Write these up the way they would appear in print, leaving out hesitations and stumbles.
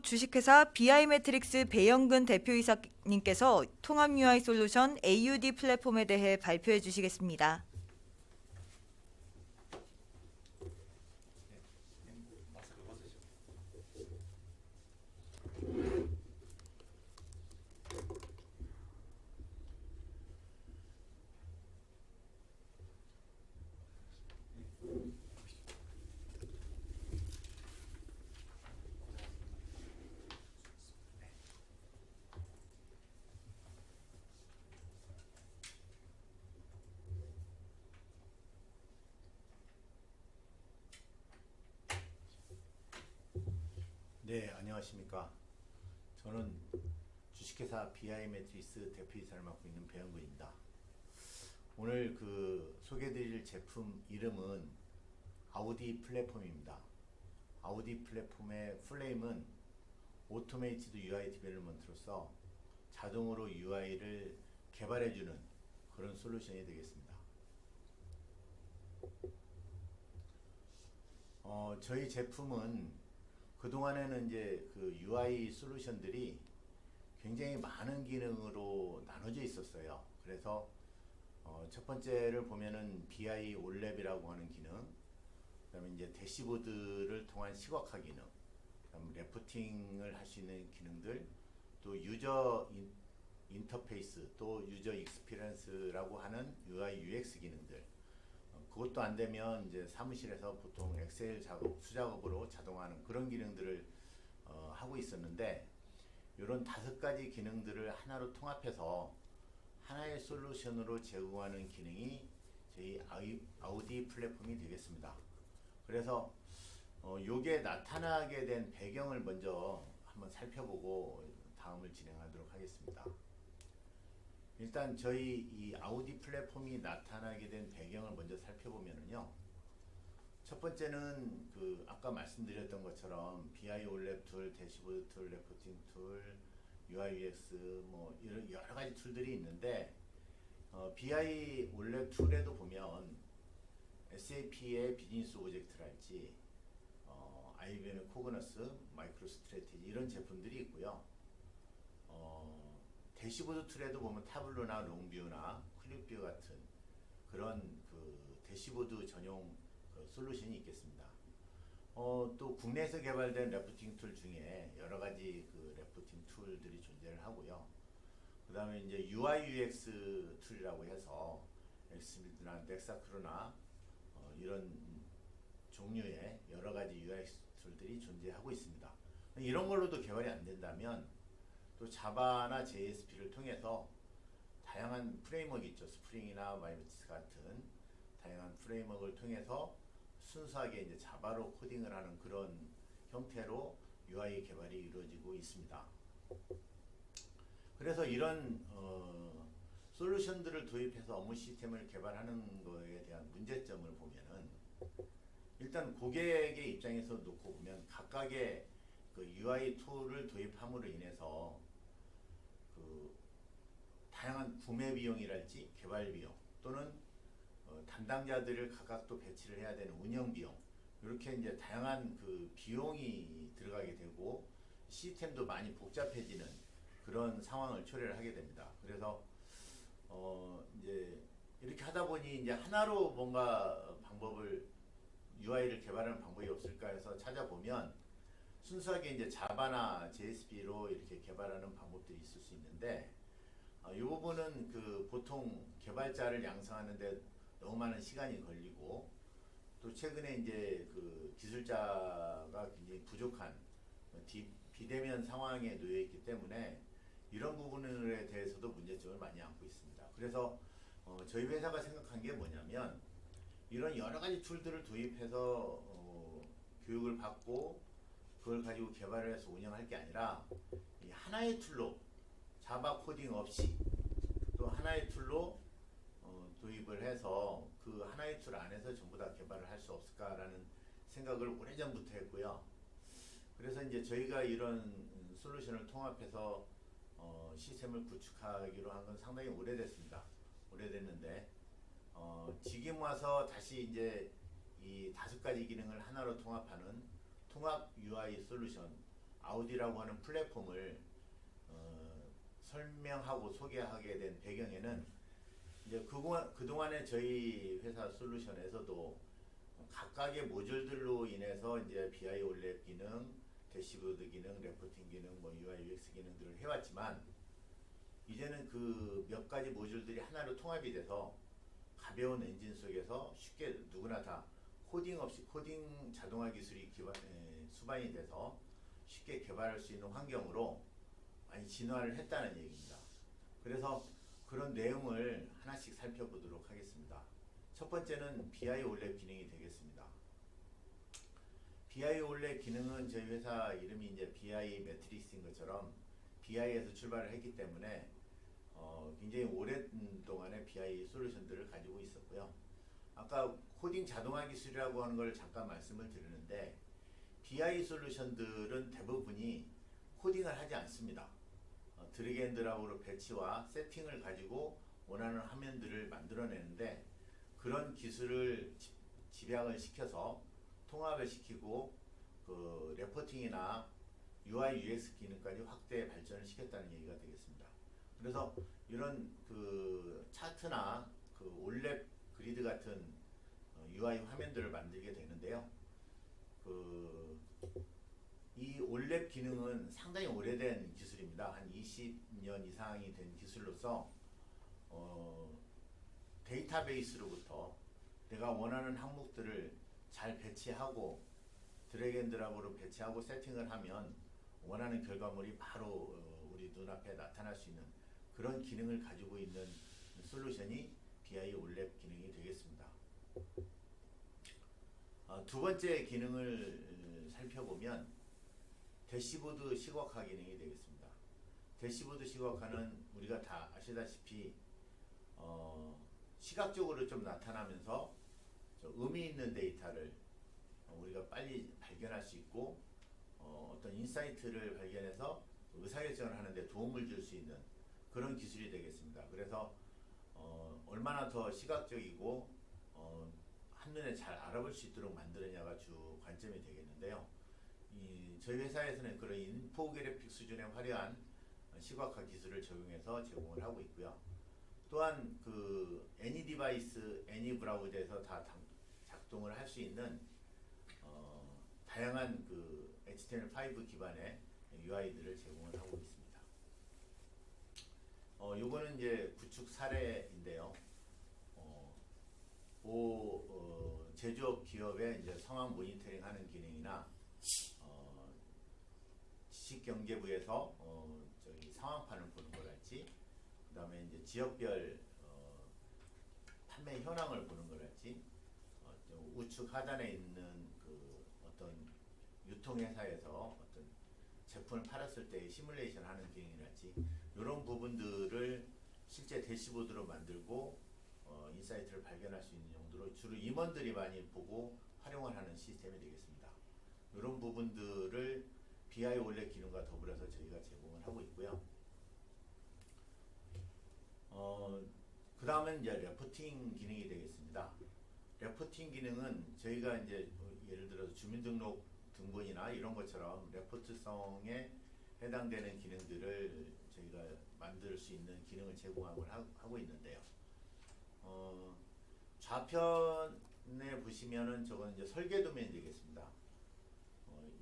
주식회사 BI매트릭스 배영근 대표이사님께서 통합 UI 솔루션 AUD 플랫폼에 대해 발표해 주시겠습니다. 네, 안녕하십니까. 저는 주식회사 BI매트릭스 대표이사를 맡고 있는 배영근입니다. 오늘 소개해드릴 제품 이름은 아우디 플랫폼입니다. 아우디 플랫폼의 플레임은 오토메이티드 UI 디벨롭먼트로서 자동으로 UI를 개발해주는 그런 솔루션이 되겠습니다. 저희 제품은 그동안에는 이제 UI 솔루션들이 굉장히 많은 기능으로 나눠져 있었어요. 그래서 첫 번째를 보면은 BI 올랩이라고 하는 기능, 그다음에 이제 대시보드를 통한 시각화 기능, 그다음 래프팅을 할 수 있는 기능들, 또 유저 인터페이스, 또 유저 익스피리언스라고 하는 UI UX 기능들. 그것도 안 되면 이제 사무실에서 보통 엑셀 작업, 수작업으로 자동화하는 그런 기능들을 하고 있었는데, 이런 5가지 기능들을 하나로 통합해서 하나의 솔루션으로 제공하는 기능이 저희 아우디 플랫폼이 되겠습니다. 그래서 요게 나타나게 된 배경을 먼저 한번 살펴보고 다음을 진행하도록 하겠습니다. 일단 저희 이 아우디 플랫폼이 나타나게 된 배경을 먼저 살펴보면은요. 첫 번째는 아까 말씀드렸던 것처럼 BI 올랩 툴, 대시보드 툴, 레포팅 툴, UI UX 뭐 이런 여러 가지 툴들이 있는데, BI 올랩 툴에도 보면 SAP의 비즈니스 오브젝트랄지 IBM의 코그너스, 마이크로 스트래티지 이런 제품들이 있고요. 대시보드 툴에도 보면 타블로나 롱뷰나 클립뷰 같은 그런 대시보드 전용 솔루션이 있겠습니다. 또 국내에서 개발된 래프팅 툴 중에 여러 가지 래프팅 툴들이 존재를 하고요. 그 다음에 이제 UI UX 툴이라고 해서 엑스빌드나 넥사크루나 이런 종류의 여러 가지 UX 툴들이 존재하고 있습니다. 이런 걸로도 개발이 안 된다면 또 자바나 JSP를 통해서 다양한 프레임워크 있죠. 스프링이나 마이베티스 같은 다양한 프레임워크를 통해서 순수하게 이제 자바로 코딩을 하는 그런 형태로 UI 개발이 이루어지고 있습니다. 그래서 이런 솔루션들을 도입해서 업무 시스템을 개발하는 거에 대한 문제점을 보면은, 일단 고객의 입장에서 놓고 보면 각각의 UI 툴을 도입함으로 인해서 다양한 구매 비용이랄지 개발 비용, 또는 담당자들을 각각 또 배치를 해야 되는 운영 비용, 이렇게 이제 다양한 비용이 들어가게 되고 시스템도 많이 복잡해지는 그런 상황을 초래를 하게 됩니다. 그래서 이제 이렇게 하다 보니 이제 하나로 뭔가 방법을 UI를 개발하는 방법이 없을까 해서 찾아보면 순수하게 이제 자바나 JSP로 이렇게 개발하는 방법들이 있을 수 있는데, 이 부분은 보통 개발자를 양성하는데 너무 많은 시간이 걸리고, 또 최근에 이제 기술자가 굉장히 부족한 비대면 상황에 놓여 있기 때문에 이런 부분에 대해서도 문제점을 많이 안고 있습니다. 그래서 저희 회사가 생각한 게 뭐냐면, 이런 여러 가지 툴들을 도입해서 교육을 받고 그걸 가지고 개발을 해서 운영할 게 아니라 이 하나의 툴로 자바 코딩 없이 또 하나의 툴로 도입을 해서 그 하나의 툴 안에서 전부 다 개발을 할 수 없을까라는 생각을 오래전부터 했고요. 그래서 이제 저희가 이런 솔루션을 통합해서 시스템을 구축하기로 한 건 상당히 오래됐습니다. 오래됐는데 지금 와서 다시 이제 이 5가지 기능을 하나로 통합하는 통합 UI 솔루션 아우디라고 하는 플랫폼을 설명하고 소개하게 된 배경에는 이제 그동안에 저희 회사 솔루션에서도 각각의 모듈들로 인해서 이제 BI 올랩 기능, 대시보드 기능, 레포팅 기능, 뭐 UI UX 기능들을 해왔지만 이제는 그 몇 가지 모듈들이 하나로 통합이 돼서 가벼운 엔진 속에서 쉽게 누구나 다 코딩 없이 코딩 자동화 기술이 수반이 돼서 쉽게 개발할 수 있는 환경으로 많이 진화를 했다는 얘기입니다. 그래서 그런 내용을 하나씩 살펴보도록 하겠습니다. 첫 번째는 BI 올랩 기능이 되겠습니다. BI 올랩 기능은 저희 회사 이름이 이제 BI 매트릭스인 것처럼 BI에서 출발을 했기 때문에 굉장히 오랫동안의 BI 솔루션들을 가지고 있었고요. 아까 코딩 자동화 기술이라고 하는 걸 잠깐 말씀을 드리는데 BI 솔루션들은 대부분이 코딩을 하지 않습니다. 드래그 앤 드랍으로 배치와 세팅을 가지고 원하는 화면들을 만들어내는데 그런 기술을 집약을 시켜서 통합을 시키고 그 레포팅이나 UI UX 기능까지 확대 발전을 시켰다는 얘기가 되겠습니다. 그래서 이런 그 차트나 그 올랩 그리드 같은 UI 화면들을 만들게 되는데요. 이 올랩 기능은 상당히 오래된 기술입니다. 한 20년 이상이 된 기술로서 데이터베이스로부터 내가 원하는 항목들을 잘 배치하고 드래그 앤 드랍으로 배치하고 세팅을 하면 원하는 결과물이 바로 우리 눈앞에 나타날 수 있는 그런 기능을 가지고 있는 솔루션이 BI 올랩 기능이 되겠습니다. 두 번째 기능을 살펴보면 대시보드 시각화 기능이 되겠습니다. 대시보드 시각화는 우리가 다 아시다시피 시각적으로 좀 나타나면서 의미 있는 데이터를 우리가 빨리 발견할 수 있고 어떤 인사이트를 발견해서 의사결정을 하는데 도움을 줄 수 있는 그런 기술이 되겠습니다. 그래서 얼마나 더 시각적이고 한눈에 잘 알아볼 수 있도록 만드느냐가 주 관점이 되겠는데요. 저희 회사에서는 그런 인포그래픽 수준의 화려한 시각화 기술을 적용해서 제공을 하고 있고요. 또한 그 애니 디바이스, 애니 브라우저에서 다 작동을 할 수 있는 다양한 그 HTML5 기반의 UI들을 제공을 하고 있습니다. 요거는 이제 구축 사례인데요. 제조업 기업의 이제 상황 모니터링 하는 기능이나 지식경제부에서 저기 상황판을 보는 거랄지, 그 다음에 이제 지역별 판매 현황을 보는 거랄지, 우측 하단에 있는 그 어떤 유통회사에서 어떤 제품을 팔았을 때 시뮬레이션 하는 기능이랄지 이런 부분들을 실제 대시보드로 만들고 인사이트를 발견할 수 있는 용도로 주로 임원들이 많이 보고 활용을 하는 시스템이 되겠습니다. 이런 부분들을 BI 올랩 기능과 더불어서 저희가 제공을 하고 있고요. 그 다음은 이제 레포팅 기능이 되겠습니다. 레포팅 기능은 저희가 이제 예를 들어서 주민등록 등본이나 이런 것처럼 레포트성에 해당되는 기능들을 저희가 만들 수 있는 기능을 제공하고 있는데요. 좌편에 보시면은 저건 이제 설계 도면이 되겠습니다.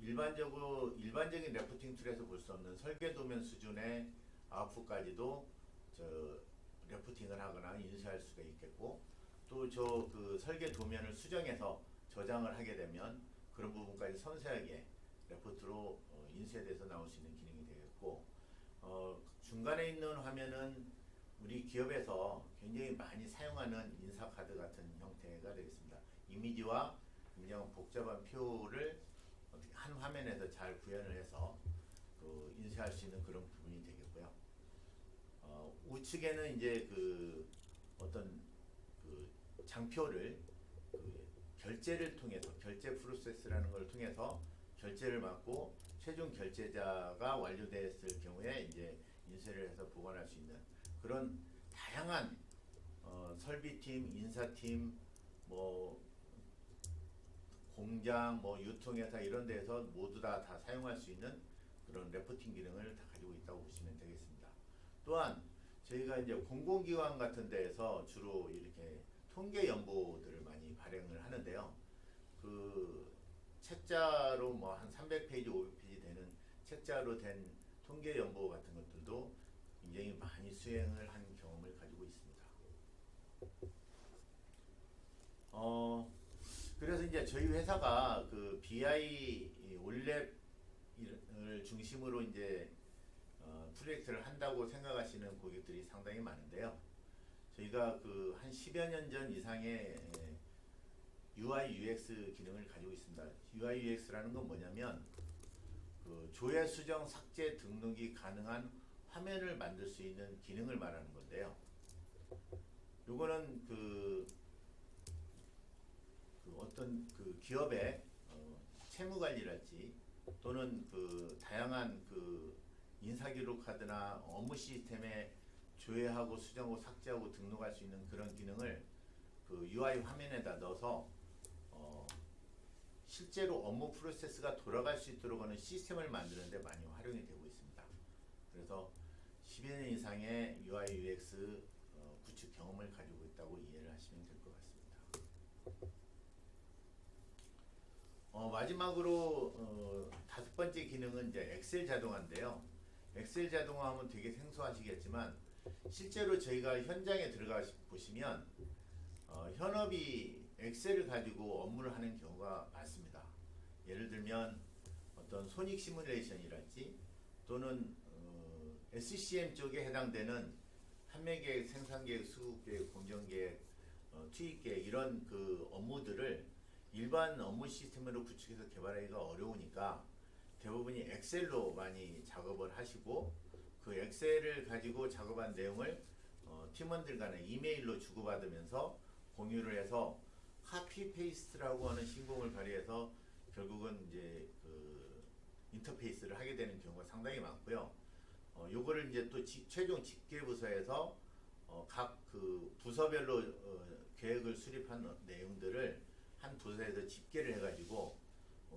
일반적인 레포팅 툴에서 볼 수 없는 설계 도면 수준의 아웃풋까지도 레포팅을 하거나 인쇄할 수가 있겠고, 또 그 설계 도면을 수정해서 저장을 하게 되면 그런 부분까지 섬세하게 레포트로 인쇄돼서 나올 수 있는 기능이 되겠고, 중간에 있는 화면은 우리 기업에서 굉장히 많이 사용하는 인사카드 같은 형태가 되겠습니다. 이미지와 굉장히 복잡한 표를 한 화면에서 잘 구현을 해서 인쇄할 수 있는 그런 부분이 되겠고요. 우측에는 이제 그 어떤 그 장표를 결제를 통해서 결제 프로세스라는 걸 통해서 결제를 받고 최종 결제자가 완료됐을 경우에 이제 인쇄를 해서 보관할 수 있는 그런 다양한 설비팀, 인사팀, 뭐 공장, 뭐 유통회사 이런 데서 모두 다 사용할 수 있는 그런 레포팅 기능을 다 가지고 있다고 보시면 되겠습니다. 또한 저희가 이제 공공기관 같은 데에서 주로 이렇게 통계 연보들을 많이 발행을 하는데요. 그 책자로 뭐 한 300페이지, 500페이지 되는 책자로 된 통계 연보 같은 것들도 굉장히 많이 수행을 한 경험을 가지고 있습니다. 그래서 이제 저희 회사가 그 BI 올랩을 중심으로 이제 프로젝트를 한다고 생각하시는 고객들이 상당히 많은데요. 저희가 그 한 10여 년 전 이상의 UI UX 기능을 가지고 있습니다. UI UX라는 건 뭐냐면 그 조회, 수정, 삭제, 등록이 가능한 화면을 만들 수 있는 기능을 말하는 건데요. 요거는 어떤 그 기업의 채무 관리랄지 또는 그 다양한 그 인사기록 카드나 업무 시스템에 조회하고 수정하고 삭제하고 등록할 수 있는 그런 기능을 그 UI 화면에다 넣어서 실제로 업무 프로세스가 돌아갈 수 있도록 하는 시스템을 만드는 데 많이 활용이 되고 있습니다. 그래서 10여 년 이상의 UI UX 구축 경험을 가지고 있다고 이해를 하시면 될 것 같습니다. 마지막으로 다섯 번째 기능은 이제 엑셀 자동화인데요. 엑셀 자동화 하면 되게 생소하시겠지만 실제로 저희가 현장에 들어가 보시면 현업이 엑셀을 가지고 업무를 하는 경우가 많습니다. 예를 들면 어떤 손익 시뮬레이션이랄지 또는 SCM 쪽에 해당되는 판매계획, 생산계획, 수급계획, 공정계획, 투입계획 이런 그 업무들을 일반 업무 시스템으로 구축해서 개발하기가 어려우니까 대부분이 엑셀로 많이 작업을 하시고 그 엑셀을 가지고 작업한 내용을 팀원들 간에 이메일로 주고받으면서 공유를 해서 카피 페이스트라고 하는 신공을 발휘해서 결국은 이제 그 인터페이스를 하게 되는 경우가 상당히 많고요. 요거를 이제 또 최종 집계 부서에서 각 그 부서별로 계획을 수립한 내용들을 한 부서에서 집계를 해가지고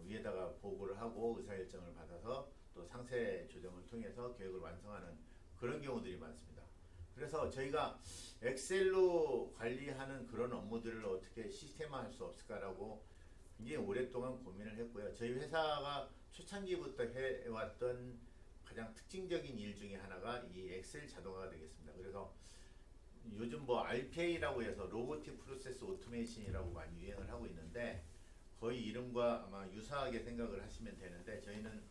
위에다가 보고를 하고 의사결정을 받아서 또 상세 조정을 통해서 계획을 완성하는 그런 경우들이 많습니다. 그래서 저희가 엑셀로 관리하는 그런 업무들을 어떻게 시스템화할 수 없을까라고 굉장히 오랫동안 고민을 했고요. 저희 회사가 초창기부터 해왔던 가장 특징적인 일 중에 하나가 이 엑셀 자동화가 되겠습니다. 그래서 요즘 뭐 RPA라고 해서 로보틱 프로세스 오토메이션이라고 많이 유행을 하고 있는데 거의 이름과 아마 유사하게 생각을 하시면 되는데 저희는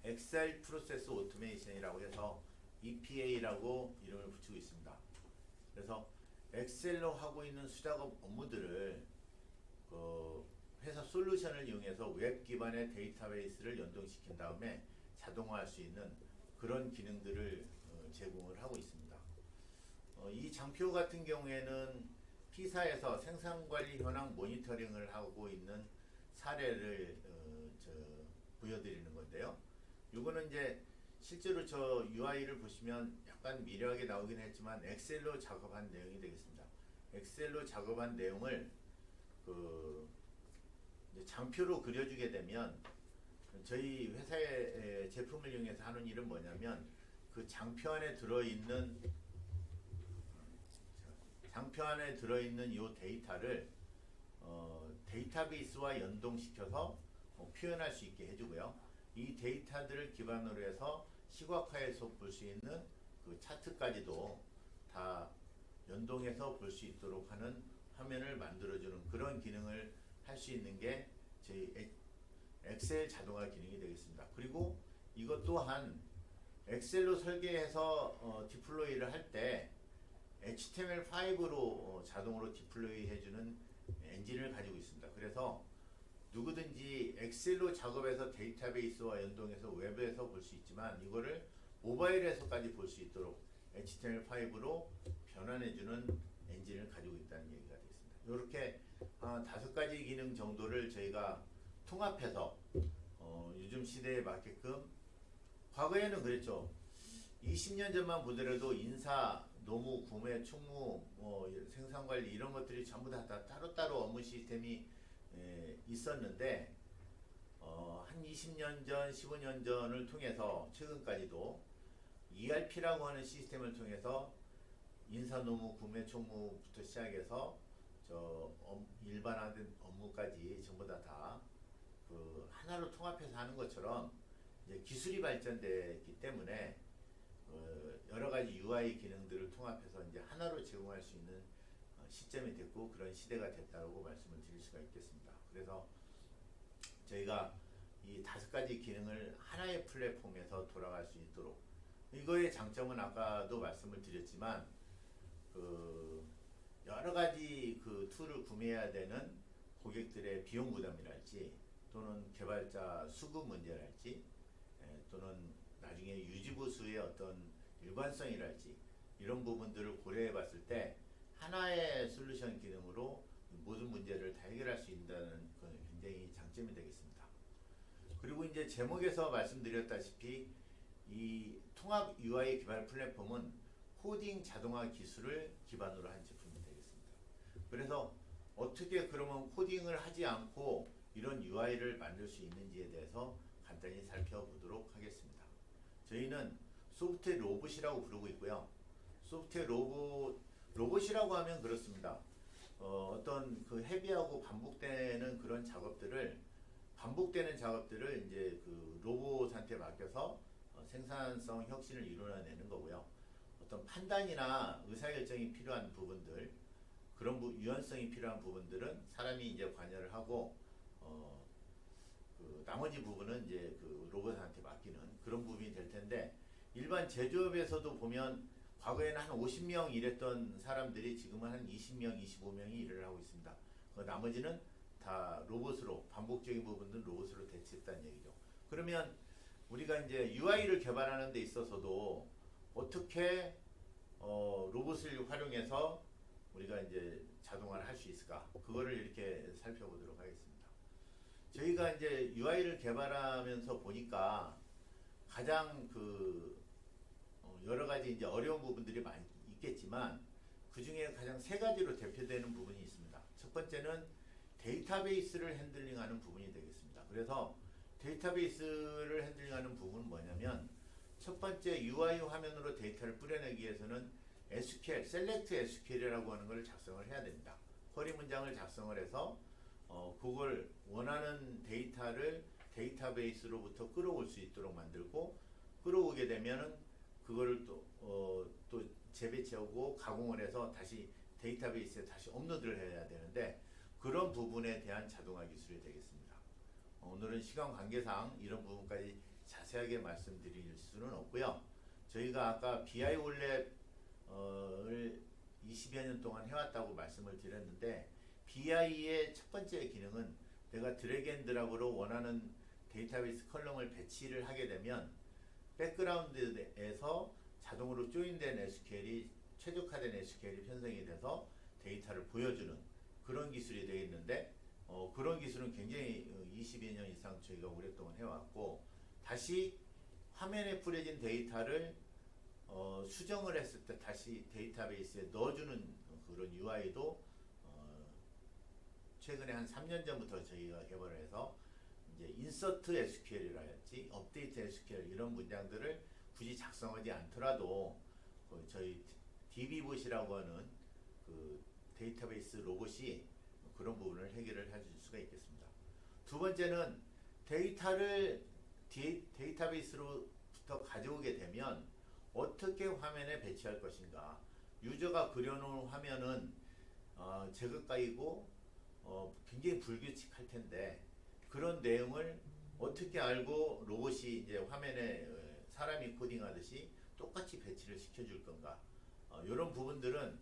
엑셀 프로세스 오토메이션이라고 해서 EPA라고 이름을 붙이고 있습니다. 그래서 엑셀로 하고 있는 수작업 업무들을 회사 솔루션을 이용해서 웹 기반의 데이터베이스를 연동시킨 다음에 자동화할 수 있는 그런 기능들을 제공을 하고 있습니다. 이 장표 같은 경우에는 P사에서 생산관리 현황 모니터링을 하고 있는 사례를 보여드리는 건데요. 이거는 이제 실제로 저 UI를 보시면 약간 미려하게 나오긴 했지만 엑셀로 작업한 내용이 되겠습니다. 엑셀로 작업한 내용을 이제 장표로 그려주게 되면 저희 회사의 제품을 이용해서 하는 일은 뭐냐면 그 장표 안에 들어있는 이 데이터를 데이터베이스와 연동시켜서 표현할 수 있게 해주고요. 이 데이터들을 기반으로 해서 시각화해서 볼 수 있는 그 차트까지도 다 연동해서 볼 수 있도록 하는 화면을 만들어주는 그런 기능을 할 수 있는 게 저희 엑셀 자동화 기능이 되겠습니다. 그리고 이것 또한 엑셀로 설계해서 디플로이를 할 때 HTML5로 자동으로 디플로이 해주는 엔진을 가지고 있습니다. 그래서 누구든지 엑셀로 작업해서 데이터베이스와 연동해서 웹에서 볼 수 있지만 이거를 모바일에서까지 볼 수 있도록 HTML5로 변환해주는 엔진을 가지고 있다는 얘기가 되겠습니다. 이렇게 5가지 기능 정도를 저희가 통합해서 요즘 시대에 맞게끔 과거에는 그랬죠. 20년 전만 보더라도 인사, 노무, 구매, 총무, 생산관리 이런 것들이 전부 다 따로따로 업무 시스템이 있었는데 한 20년 전, 15년 전을 통해서 최근까지도 ERP라고 하는 시스템을 통해서 인사노무, 구매총무부터 시작해서 일반화된 업무까지 전부 다 그 하나로 통합해서 하는 것처럼 이제 기술이 발전됐기 때문에 여러 가지 UI 기능들을 통합해서 이제 하나로 제공할 수 있는 시점이 됐고 그런 시대가 됐다고 말씀을 드릴 수가 있겠습니다. 그래서 저희가 이 5가지 기능을 하나의 플랫폼에서 돌아갈 수 있도록, 이거의 장점은 아까도 말씀을 드렸지만 여러 가지 툴을 구매해야 되는 고객들의 비용 부담이랄지 또는 개발자 수급 문제랄지 또는 나중에 유지보수의 어떤 일관성이랄지 이런 부분들을 고려해 봤을 때 하나의 솔루션 기능으로 모든 문제를 다 해결할 수 있다는 건 굉장히 장점이 되겠습니다. 그리고 이제 제목에서 말씀드렸다시피 이 통합 UI 개발 플랫폼은 코딩 자동화 기술을 기반으로 한 제품이 되겠습니다. 그래서 어떻게 그러면 코딩을 하지 않고 이런 UI를 만들 수 있는지에 대해서 간단히 살펴보도록 하겠습니다. 저희는 소프트웨어 로봇이라고 부르고 있고요. 소프트웨어 로봇이라고 하면 그렇습니다. 어떤 헤비하고 반복되는 그런 반복되는 작업들을 이제 로봇한테 맡겨서 생산성 혁신을 이루어내는 거고요. 어떤 판단이나 의사결정이 필요한 부분들, 그런 유연성이 필요한 부분들은 사람이 이제 관여를 하고 나머지 부분은 이제 로봇한테 맡기는 그런 부분이 될 텐데, 일반 제조업에서도 보면 과거에는 한 50명 일했던 사람들이 지금은 한 20명, 25명이 일을 하고 있습니다. 나머지는 다 로봇으로, 반복적인 부분들은 로봇으로 대체했다는 얘기죠. 그러면 우리가 이제 UI를 개발하는 데 있어서도 어떻게 로봇을 활용해서 우리가 이제 자동화를 할 수 있을까? 그거를 이렇게 살펴보도록 하겠습니다. 저희가 이제 UI를 개발하면서 보니까 가장 여러 가지 이제 어려운 부분들이 많이 있겠지만 그 중에 가장 3가지로 대표되는 부분이 있습니다. 첫 번째는 데이터베이스를 핸들링하는 부분이 되겠습니다. 그래서 데이터베이스를 핸들링하는 부분은 뭐냐면, 첫 번째 UI 화면으로 데이터를 뿌려내기 위해서는 SQL, 셀렉트 SQL이라고 하는 걸 작성을 해야 됩니다. 쿼리 문장을 작성을 해서 그걸 원하는 데이터를 데이터베이스로부터 끌어올 수 있도록 만들고, 끌어오게 되면은 그거를 또 재배치하고 가공을 해서 다시 데이터베이스에 다시 업로드를 해야 되는데, 그런 부분에 대한 자동화 기술이 되겠습니다. 오늘은 시간 관계상 이런 부분까지 자세하게 말씀드릴 수는 없고요. 저희가 아까 BI 올랩을 20여 년 동안 해왔다고 말씀을 드렸는데, BI의 첫 번째 기능은 내가 드래그 앤 드랍으로 원하는 데이터베이스 컬럼을 배치를 하게 되면 백그라운드에서 자동으로 조인된 SQL이, 최적화된 SQL이 편성이 돼서 데이터를 보여주는 그런 기술이 되겠는데, 그런 기술은 굉장히 20여 년 이상 저희가 오랫동안 해왔고, 다시 화면에 뿌려진 데이터를 수정을 했을 때 다시 데이터베이스에 넣어주는 그런 UI도 최근에 한 3년 전부터 저희가 개발을 해서 이제 인서트 SQL이랄지 업데이트 SQL 이런 문장들을 굳이 작성하지 않더라도 저희 DB봇이라고 하는 데이터베이스 로봇이 그런 부분을 해결을 해줄 수가 있겠습니다. 두 번째는 데이터를 데이터베이스로부터 가져오게 되면 어떻게 화면에 배치할 것인가. 유저가 그려놓은 화면은 제각각이고 굉장히 불규칙할 텐데, 그런 내용을 어떻게 알고 로봇이 이제 화면에 사람이 코딩하듯이 똑같이 배치를 시켜줄 건가. 이런 부분들은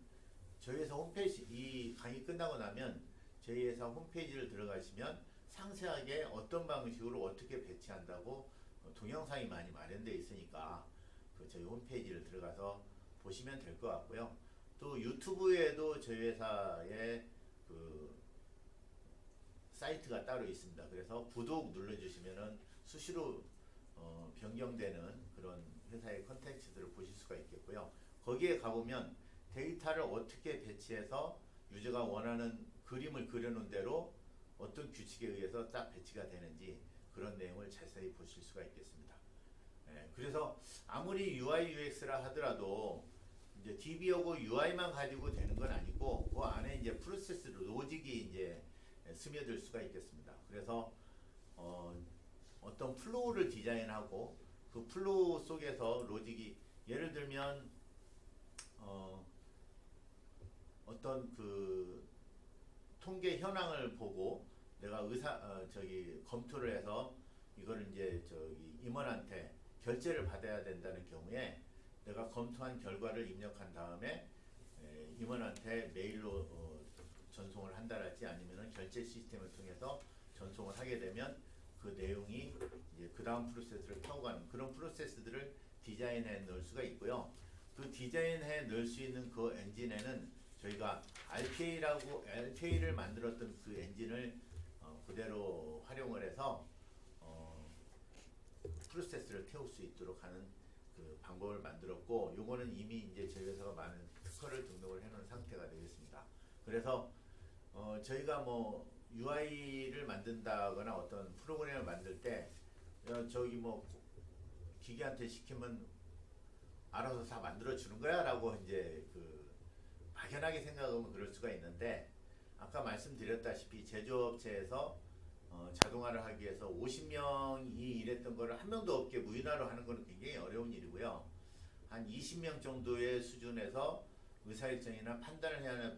저희 회사 홈페이지, 이 강의 끝나고 나면 저희 회사 홈페이지를 들어가시면 상세하게 어떤 방식으로 어떻게 배치한다고 동영상이 많이 마련되어 있으니까 저희 홈페이지를 들어가서 보시면 될 것 같고요. 또 유튜브에도 저희 회사의 사이트가 따로 있습니다. 그래서 구독 눌러주시면은 수시로 변경되는 그런 회사의 컨텐츠들을 보실 수가 있겠고요. 거기에 가보면 데이터를 어떻게 배치해서 유저가 원하는 그림을 그려놓은 대로 어떤 규칙에 의해서 딱 배치가 되는지 그런 내용을 자세히 보실 수가 있겠습니다. 그래서 아무리 UI UX라 하더라도 이제 DB하고 UI만 가지고 되는 건 아니고 그 안에 이제 프로세스 로직이 이제 스며들 수가 있겠습니다. 그래서 어떤 플로우를 디자인하고 그 플로우 속에서 로직이 예를 들면 어떤 그 통계 현황을 보고 내가 검토를 해서 이거를 이제 임원한테 결제를 받아야 된다는 경우에 내가 검토한 결과를 입력한 다음에 임원한테 메일로 전송을 한다랄지 아니면은 결제 시스템을 통해서 전송을 하게 되면 그 내용이 이제 그 다음 프로세스를 타고 가는 그런 프로세스들을 디자인해 넣을 수가 있고요. 그 디자인해 넣을 수 있는 그 엔진에는 저희가 RPA를 만들었던 그 엔진을 그대로 활용을 해서 프로세스를 태울 수 있도록 하는 그 방법을 만들었고, 요거는 이미 이제 저희 회사가 많은 특허를 등록을 해놓은 상태가 되겠습니다. 그래서 저희가 뭐 UI를 만든다거나 어떤 프로그램을 만들 때 기계한테 시키면 알아서 다 만들어 주는 거야 라고 이제 막연하게 생각하면 그럴 수가 있는데, 아까 말씀드렸다시피 제조업체에서 자동화를 하기 위해서 50명이 일했던 거를 한 명도 없게 무인화로 하는 것은 굉장히 어려운 일이고요. 한 20명 정도의 수준에서 의사일정이나 판단을 해야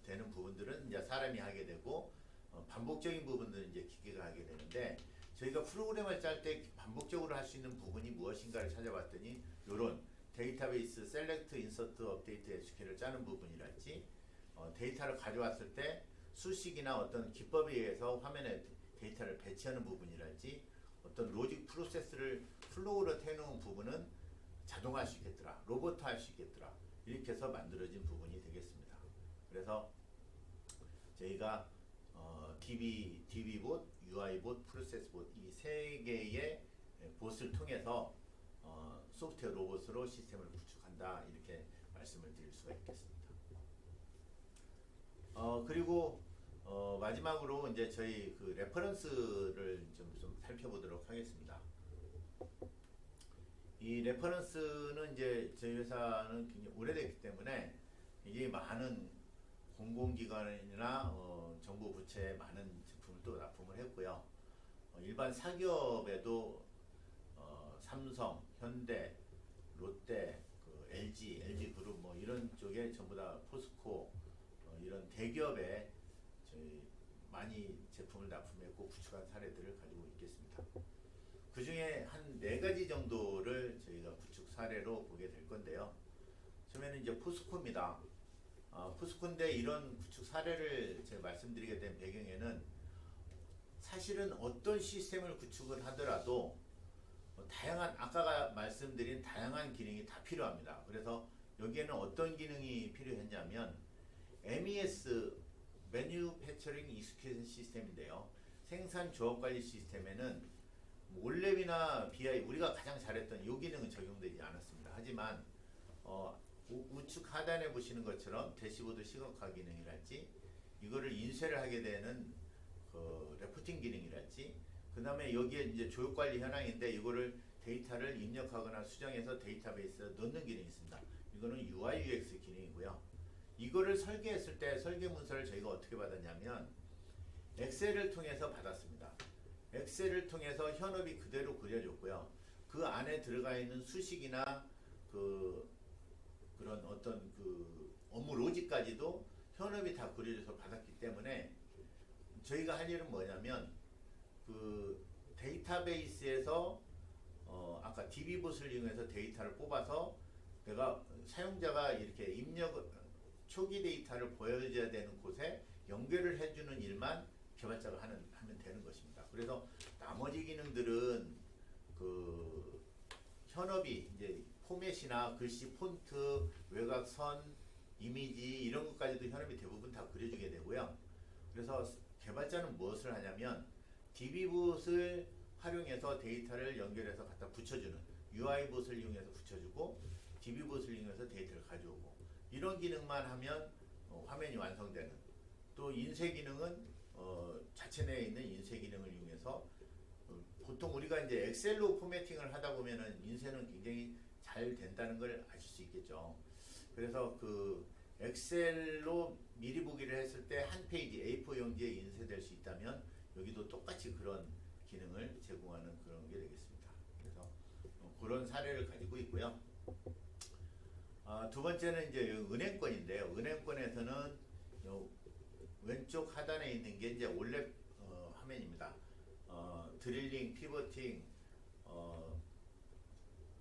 되는 부분들은 이제 사람이 하게 되고, 반복적인 부분들은 이제 기계가 하게 되는데, 저희가 프로그램을 짤 때 반복적으로 할 수 있는 부분이 무엇인가를 찾아봤더니 요런 데이터베이스 셀렉트 인서트 업데이트 SQL을 짜는 부분이랄지, 데이터를 가져왔을 때 수식이나 어떤 기법에 의해서 화면에 데이터를 배치하는 부분이랄지, 어떤 로직 프로세스를 플로우로 태우는 부분은 자동화 할 수 있겠더라, 로봇 할 수 있겠더라, 이렇게 해서 만들어진 부분이 되겠습니다. 그래서 저희가 DB봇, UI봇, 프로세스봇 이 세 개의 봇을 통해서 소프트웨어 로봇으로 시스템을 구축한다, 이렇게 말씀을 드릴 수가 있겠습니다. 그리고 마지막으로 이제 저희 그 레퍼런스를 좀 살펴보도록 하겠습니다. 이 레퍼런스는 이제 저희 회사는 굉장히 오래됐기 때문에 이게 많은 공공기관이나 정부 부처에 많은 제품을 또 납품을 했고요. 일반 사기업에도 삼성, 현대, 롯데, LG그룹 뭐 이런 쪽에 전부 다 포스코 이런 대기업에 저희 많이 제품을 납품했고 구축한 사례들을 가지고 있겠습니다. 그 중에 한 4가지 정도를 저희가 구축 사례로 보게 될 건데요. 처음에는 이제 포스코입니다. 포스코인데 이런 구축 사례를 제가 말씀드리게 된 배경에는 사실은 어떤 시스템을 구축을 하더라도 아까 말씀드린 다양한 기능이 다 필요합니다. 그래서 여기에는 어떤 기능이 필요했냐면 MES Manufacturing Execution System인데요. 생산 조업 관리 시스템에는 올랩이나 BI 우리가 가장 잘했던 이 기능은 적용되지 않았습니다. 하지만 우측 하단에 보시는 것처럼 대시보드 시각화 기능이랄지, 이거를 인쇄를 하게 되는 레포팅 기능이랄지, 그 다음에 여기에 이제 조업 관리 현황인데 이거를 데이터를 입력하거나 수정해서 데이터베이스에 넣는 기능이 있습니다. 이거는 UI UX 기능이고요. 이거를 설계했을 때 설계 문서를 저희가 어떻게 받았냐면 엑셀을 통해서 받았습니다. 엑셀을 통해서 현업이 그대로 그려줬고요. 그 안에 들어가 있는 수식이나 그런 어떤 업무 로직까지도 현업이 다 그려져서 받았기 때문에 저희가 할 일은 뭐냐면 데이터베이스에서 아까 DB봇을 이용해서 데이터를 뽑아서 내가 사용자가 이렇게 초기 데이터를 보여줘야 되는 곳에 연결을 해주는 일만 개발자가 하면 되는 것입니다. 그래서 나머지 기능들은 현업이 이제 포맷이나 글씨 폰트, 외곽선, 이미지 이런 것까지도 현업이 대부분 다 그려주게 되고요. 그래서 개발자는 무엇을 하냐면 DB봇을 활용해서 데이터를 연결해서 갖다 붙여주는 UI봇을 이용해서 붙여주고 DB봇을 이용해서 데이터를 가져오고 이런 기능만 하면 화면이 완성되는, 또 인쇄 기능은 자체 내에 있는 인쇄 기능을 이용해서 보통 우리가 이제 엑셀로 포매팅을 하다 보면은 인쇄는 굉장히 잘 된다는 걸 아실 수 있겠죠. 그래서 그 엑셀로 미리 보기를 했을 때 한 페이지 A4 용지에 인쇄될 수 있다면 여기도 똑같이 그런 기능을 제공하는 그런 게 되겠습니다. 그래서 그런 사례를 가지고 있고요. 두 번째는 이제 은행권인데요. 은행권에서는 요 왼쪽 하단에 있는 게 이제 올랩 화면입니다. 드릴링, 피버팅,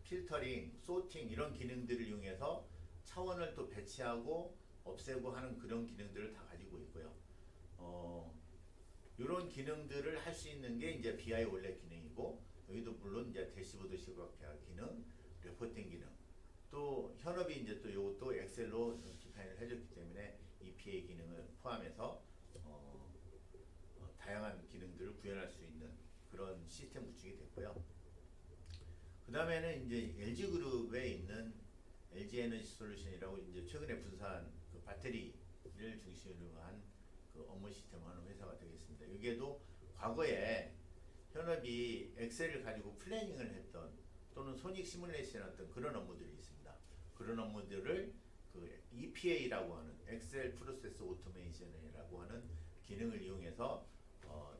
필터링, 소팅 이런 기능들을 이용해서 차원을 또 배치하고 없애고 하는 그런 기능들을 다 가지고 있고요. 이런 기능들을 할 수 있는 게 이제 BI 올랩 기능이고 여기도 물론 이제 대시보드 시각화 기능, 레포팅 기능, 또 현업이 이제 또 이것도 엑셀로 디파인을 해줬기 때문에 EPA 기능을 포함해서 다양한 기능들을 구현할 수 있는 그런 시스템 구축이 됐고요. 그 다음에는 이제 LG 그룹에 있는 LG 에너지 솔루션이라고 이제 최근에 분사한 그 배터리를 중심으로 한 그 업무 시스템을 하는 회사가 되겠습니다. 여기에도 과거에 현업이 엑셀을 가지고 플래닝을 했던 또는 손익 시뮬레이션 했던 그런 업무들이 있습니다. 그런 업무들을 그 EPA라고 하는 엑셀 프로세스 오토메이션이라고 하는 기능을 이용해서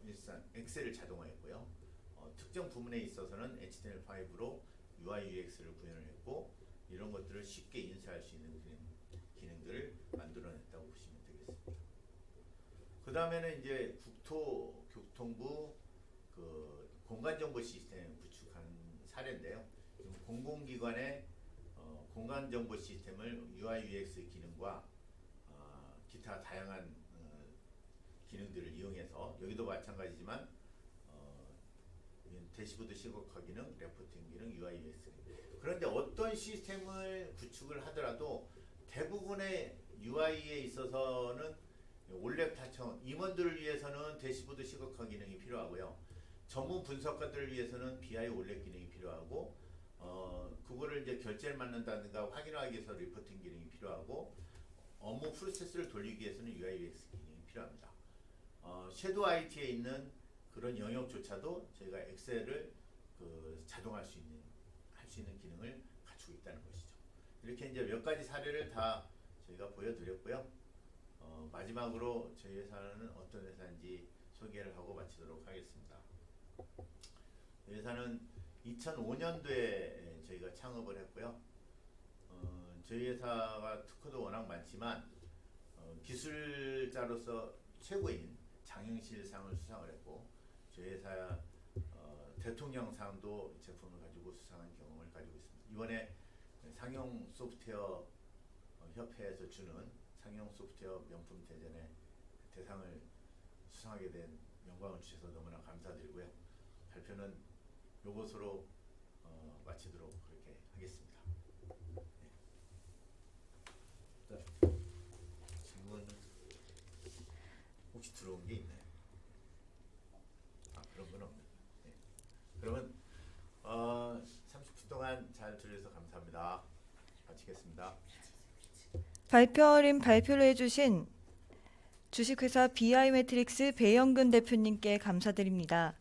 일단 엑셀을 자동화했고요. 특정 부분에 있어서는 HTML5로 UI UX를 구현을 했고 이런 것들을 쉽게 인쇄할 수 있는 기능들을 만들어냈다고 보시면 되겠습니다. 그 다음에는 이제 국토교통부 그 공간정보 시스템 구축한 사례인데요. 공공기관의 공간정보 시스템을 UI UX 기능과 기타 다양한 기능들을 이용해서 여기도 마찬가지지만 대시보드 시각화 기능, 레포팅 기능, UI UX 그런데 어떤 시스템을 구축을 하더라도 대부분의 UI에 있어서는 올랩 타청 임원들을 위해서는 대시보드 시각화 기능이 필요하고요. 전문 분석가들을 위해서는 BI 올랩 기능이 필요하고 그거를 이제 결제를 맞는다든가 확인하기 위해서 리포팅 기능이 필요하고 업무 프로세스를 돌리기 위해서는 UI UX 기능이 필요합니다. 섀도우 IT에 있는 그런 영역조차도 저희가 엑셀을 그 자동화할 수 있는 할 수 있는 기능을 갖추고 있다는 것이죠. 이렇게 이제 몇 가지 사례를 다 저희가 보여드렸고요. 마지막으로 저희 회사는 어떤 회사인지 소개를 하고 마치도록 하겠습니다. 저희 회사는 2005년도에 저희가 창업을 했고요. 저희 회사가 특허도 워낙 많지만 기술자로서 최고인 장영실상을 수상을 했고 저희 회사 대통령상도 제품을 가지고 수상한 경험을 가지고 있습니다. 이번에 상용 소프트웨어 협회에서 주는 상용 소프트웨어 명품 대전에 대상을 수상하게 된 영광을 주셔서 너무나 감사드리고요. 발표는 이것으로 마치도록 그렇게 하겠습니다. 네. 질문 혹시 들어온 게 있나요? 그런 건 없나요? 네. 그러면 30분 동안 잘 들어주셔서 감사합니다. 마치겠습니다. 발표를 해주신 주식회사 BI매트릭스 배영근 대표님께 감사드립니다.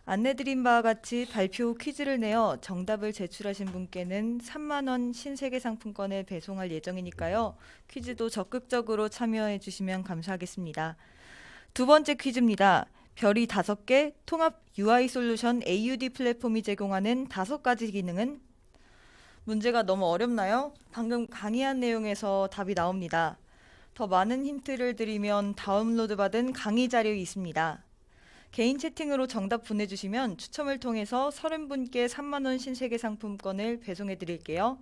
안내드린 바와 같이 발표 후 퀴즈를 내어 정답을 제출하신 분께는 3만 원 신세계 상품권을 배송할 예정이니까요. 퀴즈도 적극적으로 참여해 주시면 감사하겠습니다. 두 번째 퀴즈입니다. 별이 5개 통합 UI 솔루션 AUD 플랫폼이 제공하는 5가지 기능은? 문제가 너무 어렵나요? 방금 강의한 내용에서 답이 나옵니다. 더 많은 힌트를 드리면 다운로드 받은 강의 자료에 있습니다. 개인 채팅으로 정답 보내주시면 추첨을 통해서 30분께 3만 원 신세계 상품권을 배송해 드릴게요.